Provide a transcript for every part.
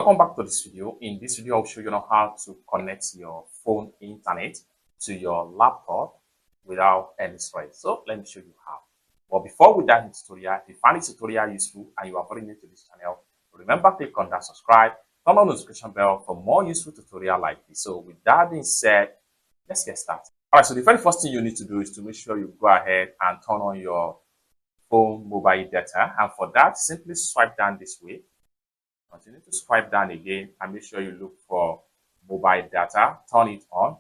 Welcome back to this video. In this video, I'll show you how to connect your phone internet to your laptop without any stress. So let me show you how. But before we dive into the tutorial, if you find this tutorial useful and you are very new to this channel, remember click on that subscribe, turn on the notification bell for more useful tutorial like this. So with that being said, let's get started. All right, so the very first thing you need to do is to make sure you go ahead and turn on your phone mobile data. And for that, simply swipe down this way. Continue to swipe down again and make sure you look for mobile data, turn it on.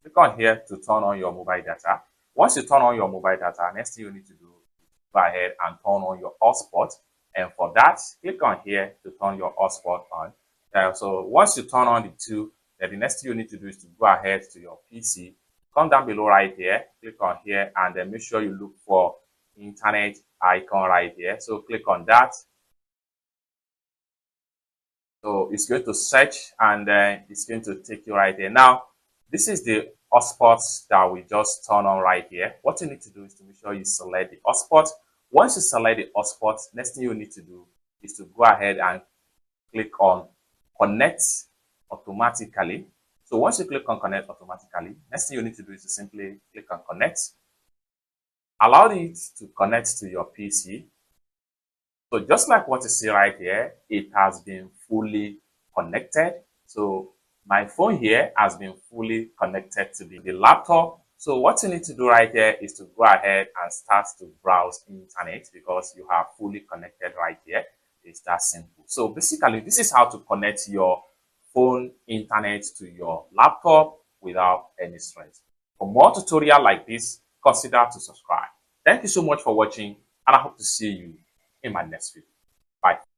Click on here to turn on your mobile data. Once you turn on your mobile data, next thing you need to do is go ahead and turn on your hotspot. And for that, click on here to turn your hotspot on. So once you turn on the two, then the next thing you need to do is to go ahead to your PC. Come down below right here, click on here, and then make sure you look for internet icon right here. So click on that. So it's going to search and then it's going to take you right there. Now, this is the hotspot that we just turn on right here. What you need to do is to make sure you select the hotspot. Once you select the hotspot, next thing you need to do is to go ahead and click on connect automatically. So once you click on connect automatically, next thing you need to do is to simply click on connect. Allow it to connect to your PC. So just like what you see right here, it has been fully connected. So my phone here has been fully connected to the laptop. So what you need to do right here is to go ahead and start to browse internet because you have fully connected right here. It's that simple. So basically, this is how to connect your phone internet to your laptop without any stress. For more tutorial like this, consider to subscribe. Thank you so much for watching, and I hope to see you in my next video. Bye.